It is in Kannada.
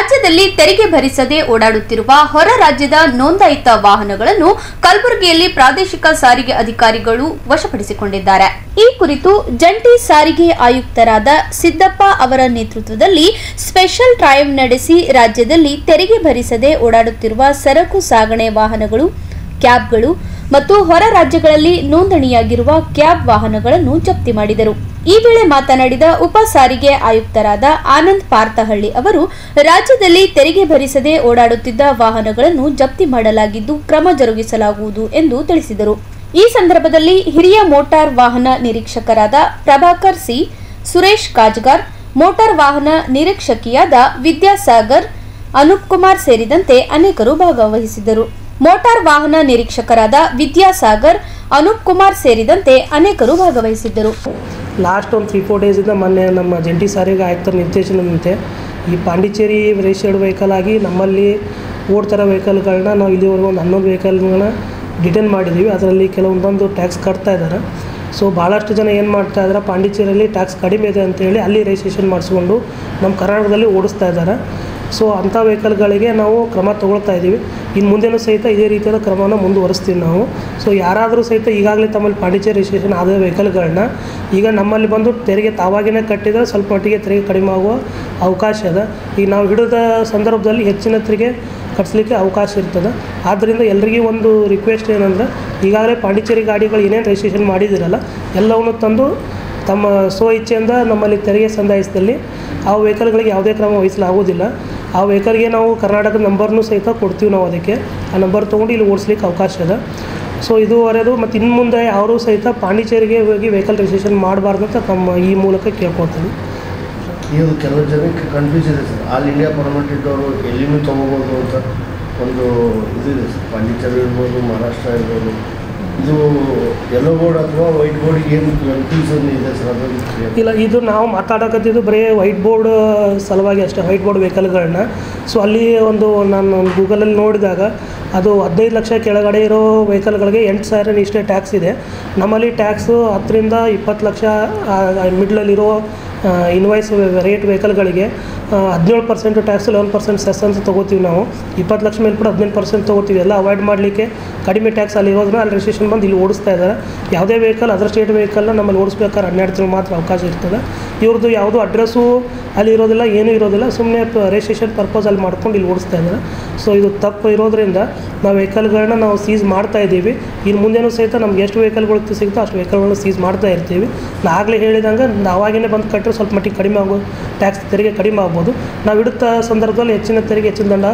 ರಾಜ್ಯದಲ್ಲಿ ತೆರಿಗೆ ಭರಿಸದೆ ಓಡಾಡುತ್ತಿರುವ ಹೊರ ರಾಜ್ಯದ ನೋಂದಾಯಿತ ವಾಹನಗಳನ್ನು ಕಲಬುರಗಿಯಲ್ಲಿ ಪ್ರಾದೇಶಿಕ ಸಾರಿಗೆ ಅಧಿಕಾರಿಗಳು ವಶಪಡಿಸಿಕೊಂಡಿದ್ದಾರೆ. ಈ ಕುರಿತು ಜಂಟಿ ಸಾರಿಗೆ ಆಯುಕ್ತರಾದ ಸಿದ್ದಪ್ಪ ಅವರ ನೇತೃತ್ವದಲ್ಲಿ ಸ್ಪೆಷಲ್ ಡ್ರೈವ್ ನಡೆಸಿ ರಾಜ್ಯದಲ್ಲಿ ತೆರಿಗೆ ಭರಿಸದೆ ಓಡಾಡುತ್ತಿರುವ ಸರಕು ಸಾಗಣೆ ವಾಹನಗಳು, ಕ್ಯಾಬ್ಗಳು ಮತ್ತು ಹೊರ ರಾಜ್ಯಗಳಲ್ಲಿ ನೋಂದಣಿಯಾಗಿರುವ ಕ್ಯಾಬ್ ವಾಹನಗಳನ್ನು ಜಪ್ತಿ ಮಾಡಿದರು. ಈ ವೇಳೆ ಮಾತನಾಡಿದ ಉಪ ಸಾರಿಗೆ ಆಯುಕ್ತರಾದ ಆನಂದ್ ಪಾರ್ತಹಳ್ಳಿ ಅವರು, ರಾಜ್ಯದಲ್ಲಿ ತೆರಿಗೆ ಭರಿಸದೆ ಓಡಾಡುತ್ತಿದ್ದ ವಾಹನಗಳನ್ನು ಜಪ್ತಿ ಮಾಡಲಾಗಿದ್ದು ಕ್ರಮ ಜರುಗಿಸಲಾಗುವುದು ಎಂದು ತಿಳಿಸಿದರು. ಈ ಸಂದರ್ಭದಲ್ಲಿ ಹಿರಿಯ ಮೋಟಾರ್ ವಾಹನ ನಿರೀಕ್ಷಕರಾದ ಪ್ರಭಾಕರ್ ಸಿ, ಸುರೇಶ್ ಕಾಜ್ಗಾರ್, ಮೋಟಾರ್ ವಾಹನ ನಿರೀಕ್ಷಕಿಯಾದ ವಿದ್ಯಾಸಾಗರ್, ಅನೂಪ್ ಕುಮಾರ್ ಸೇರಿದಂತೆ ಅನೇಕರು ಭಾಗವಹಿಸಿದ್ದರು. ಮೋಟಾರ್ ವಾಹನ ನಿರೀಕ್ಷಕರಾದ ವಿದ್ಯಾಸಾಗರ್, ಅನೂಪ್ ಕುಮಾರ್ ಸೇರಿದಂತೆ ಅನೇಕರು ಭಾಗವಹಿಸಿದ್ದರು. ಲಾಸ್ಟ್ ಒಂದು 3-4 ಡೇಸಿಂದ ಮೊನ್ನೆ ನಮ್ಮ ಜಂಟಿ ಸಾರಿಗೆ ಆಯುಕ್ತರ ನಿರ್ದೇಶನದಂತೆ ಈ ಪಾಂಡಿಚೇರಿ ರಿಜಿಸ್ಟರ್ಡ್ ವೆಹಿಕಲ್ ಆಗಿ ನಮ್ಮಲ್ಲಿ ಓಡ್ತಿರೋ ವೆಹಿಕಲ್ಗಳನ್ನ ನಾವು ಇಲ್ಲಿವರೆಗೂ ಒಂದು 11 ವೆಹಿಕಲ್ಗಳನ್ನ ಡಿಟೈನ್ ಮಾಡಿದ್ದೀವಿ. ಅದರಲ್ಲಿ ಕೆಲವೊಂದೊಂದು ಟ್ಯಾಕ್ಸ್ ಕಟ್ತಾ ಇದ್ದಾರೆ. ಸೊ ಭಾಳಷ್ಟು ಜನ ಏನು ಮಾಡ್ತಾ ಇದ್ದಾರೆ, ಪಾಂಡಿಚೇರಿಯಲ್ಲಿ ಟ್ಯಾಕ್ಸ್ ಕಡಿಮೆ ಇದೆ ಅಂತೇಳಿ ಅಲ್ಲಿ ರಿಜಿಸ್ಟ್ರೇಷನ್ ಮಾಡಿಸ್ಕೊಂಡು ನಮ್ಮ ಕರ್ನಾಟಕದಲ್ಲಿ ಓಡಿಸ್ತಾ ಇದ್ದಾರೆ. ಸೊ ಅಂಥ ವೆಹಿಕಲ್ಗಳಿಗೆ ನಾವು ಕ್ರಮ ತೊಗೊಳ್ತಾ ಇದ್ದೀವಿ. ಇನ್ನು ಮುಂದೆನೂ ಸಹಿತ ಇದೇ ರೀತಿಯಾದ ಕ್ರಮವನ್ನು ಮುಂದುವರಿಸ್ತೀವಿ ನಾವು. ಸೊ ಯಾರಾದರೂ ಸಹಿತ ಈಗಾಗಲೇ ತಮ್ಮಲ್ಲಿ ಪಾಂಡಿಚೇರಿ ರಿಜಿಸ್ಟ್ರೇಷನ್ ಆದ ವೆಹಿಕಲ್ಗಳನ್ನ ಈಗ ನಮ್ಮಲ್ಲಿ ಬಂದು ತೆರಿಗೆ ತಾವಾಗಿನೇ ಕಟ್ಟಿದರೆ ಸ್ವಲ್ಪ ಮಟ್ಟಿಗೆ ತೆರಿಗೆ ಕಡಿಮೆ ಆಗುವ ಅವಕಾಶ ಇದೆ. ಈಗ ನಾವು ಹಿಡಿದ ಸಂದರ್ಭದಲ್ಲಿ ಹೆಚ್ಚಿನ ತೆರಿಗೆ ಕಟ್ಟಿಸ್ಲಿಕ್ಕೆ ಅವಕಾಶ ಇರ್ತದೆ. ಆದ್ದರಿಂದ ಎಲ್ಲರಿಗೂ ಒಂದು ರಿಕ್ವೆಸ್ಟ್ ಏನಂದರೆ, ಈಗಾಗಲೇ ಪಾಂಡಿಚೇರಿ ಗಾಡಿಗಳು ಏನೇನು ರಿಜಿಸ್ಟ್ರೇಷನ್ ಮಾಡಿದಿರಲ್ಲ ಎಲ್ಲವನ್ನು ತಂದು ತಮ್ಮ ಇಚ್ಛೆಯಿಂದ ನಮ್ಮಲ್ಲಿ ತೆರಿಗೆ ಸಂದಾಯಿಸಿದಲ್ಲಿ ಆ ವೆಹಿಕಲ್ಗಳಿಗೆ ಯಾವುದೇ ಕ್ರಮ ವಹಿಸಲಾಗುವುದಿಲ್ಲ. ಆ ವೆಹಿಕಲ್ಗೆ ನಾವು ಕರ್ನಾಟಕದ ನಂಬರ್ನೂ ಸಹಿತ ಕೊಡ್ತೀವಿ. ನಾವು ಅದಕ್ಕೆ ಆ ನಂಬರ್ ತೊಗೊಂಡು ಇಲ್ಲಿ ಓಡಿಸ್ಲಿಕ್ಕೆ ಅವಕಾಶ ಇದೆ. ಸೊ ಇದುವರೆದು ಮತ್ತು ಇನ್ನು ಮುಂದೆ ಯಾರೂ ಸಹಿತ ಪಾಂಡಿಚೇರಿಗೆ ಹೋಗಿ ವೆಹಿಕಲ್ ರಿಜಿಸ್ಟ್ರೇಷನ್ ಮಾಡಬಾರ್ದು ಅಂತ ನಮ್ಮ ಈ ಮೂಲಕ ಕೇಳ್ಕೊಳ್ತೀವಿ. ಇದು ಕೆಲವು ಜನಕ್ಕೆ ಕನ್ಫ್ಯೂಸ್ ಇದೆ ಸರ್. ಆಲ್ ಇಂಡಿಯಾ ಪರ್ಮಿಟ್ ಇದ್ದವರು ಎಲ್ಲಿನೂ ತೊಗೋಬೋದು ಅಂತ ಒಂದು ಇದಿದೆ ಸರ್. ಪಾಂಡಿಚೇರಿ ಇರ್ಬೋದು, ಮಹಾರಾಷ್ಟ್ರ ಇರ್ಬೋದು. ಇದು ಯೆಲ್ಲೋ ಬೋರ್ಡ್ ಅಥವಾ ವೈಟ್ ಬೋರ್ಡಿಗೆ ಏನು ಕನ್ಫ್ಯೂಷನ್ ಇದೆ ಸರ್? ಅದನ್ನು ಇಲ್ಲ, ಇದು ನಾವು ಮಾತಾಡೋಕತ್ತಿದ್ದು ಬರೀ ವೈಟ್ ಬೋರ್ಡ್ ಸಲುವಾಗಿ ಅಷ್ಟೇ, ವೈಟ್ ಬೋರ್ಡ್ ವೆಹಿಕಲ್ಗಳನ್ನ. ಸೊ ಅಲ್ಲಿ ನಾನು ಗೂಗಲಲ್ಲಿ ನೋಡಿದಾಗ ಅದು 15 ಲಕ್ಷ ಕೆಳಗಡೆ ಇರೋ ವೆಹಿಕಲ್ಗಳಿಗೆ 8,000 ಇಷ್ಟೇ ಟ್ಯಾಕ್ಸ್ ಇದೆ. ನಮ್ಮಲ್ಲಿ ಟ್ಯಾಕ್ಸು 10 ರಿಂದ 20 ಲಕ್ಷ ಮಿಡ್ಲಲ್ಲಿರೋ ಇನ್ವಾಯ್ಸ್ ರೇಟ್ ವೆಹಿಕಲ್ಗಳಿಗೆ 17% ಟ್ಯಾಕ್ಸು, 11% ಸೆಸ್ ಅಂತ ತೊಗೋತೀವಿ ನಾವು. 20 ಲಕ್ಷ ಮೇಲೆ ಕೂಡ 18% ತೊಗೋತೀವಿ. ಎಲ್ಲ ಅವಾಯ್ಡ್ ಮಾಡಲಿಕ್ಕೆ ಕಡಿಮೆ ಟ್ಯಾಕ್ಸ್ ಅಲ್ಲಿ ಇರೋದನ್ನ ಅಲ್ಲಿ ರಿಜಿಸ್ಟ್ರೇಷನ್ ಬಂದು ಇಲ್ಲಿ ಓಡಿಸ್ತಾ ಇದ್ದಾರೆ. ಯಾವುದೇ ವೆಹಿಕಲ್ ಅದರ್ ಸ್ಟೇಟ್ ವೆಹಿಕಲ್ನ ನಮ್ಮಲ್ಲಿ ಓಡಿಸ್ಬೇಕಾದ್ರೆ 12 ತಿಂಗಳು ಮಾತ್ರ ಅವಕಾಶ ಇರ್ತದೆ. ಇವ್ರದ್ದು ಯಾವುದೂ ಅಡ್ರೆಸ್ಸು ಅಲ್ಲಿ ಇರೋದಿಲ್ಲ, ಏನೂ ಇರೋದಿಲ್ಲ. ಸುಮ್ಮನೆ ರಿಜಿಸ್ಟ್ರೇಷನ್ ಪರ್ಪಸ್ ಅಲ್ಲಿ ಮಾಡ್ಕೊಂಡು ಇಲ್ಲಿ ಓಡಿಸ್ತಾ ಇದ್ದಾರೆ. ಸೊ ಇದು ತಪ್ಪು ಇರೋದ್ರಿಂದ ನಾವು ವೆಹಿಕಲ್ಗಳನ್ನ ನಾವು ಸೀಸ್ ಮಾಡ್ತಾ ಇದ್ದೀವಿ. ಇನ್ನು ಮುಂದೆನೂ ಸಹಿತ ನಮ್ಗೆ ಎಷ್ಟು ವೆಹಿಕಲ್ಗಳು ಸಿಗುತ್ತೋ ಅಷ್ಟು ವೆಹಿಕಲ್ಗಳನ್ನ ಸೀಸ್ ಮಾಡ್ತಾ ಇರ್ತೀವಿ. ನಾನು ಆಗಲೇ ಹೇಳಿದಂಗೆ ನಾವಾಗಿನೇ ಬಂದು ಕಟ್ಟರೆ ಸ್ವಲ್ಪ ಮಟ್ಟಿಗೆ ಕಡಿಮೆ ಆಗೋ ಟ್ಯಾಕ್ಸ್ ತೆರಿಗೆ ಕಡಿಮೆ ಆಗ್ಬೋದು. ನಾವು ಇಡುತ್ತ ಸಂದರ್ಭದಲ್ಲಿ ಹೆಚ್ಚಿನ ತೆರಿಗೆ, ಹೆಚ್ಚಿನ ದಂಡ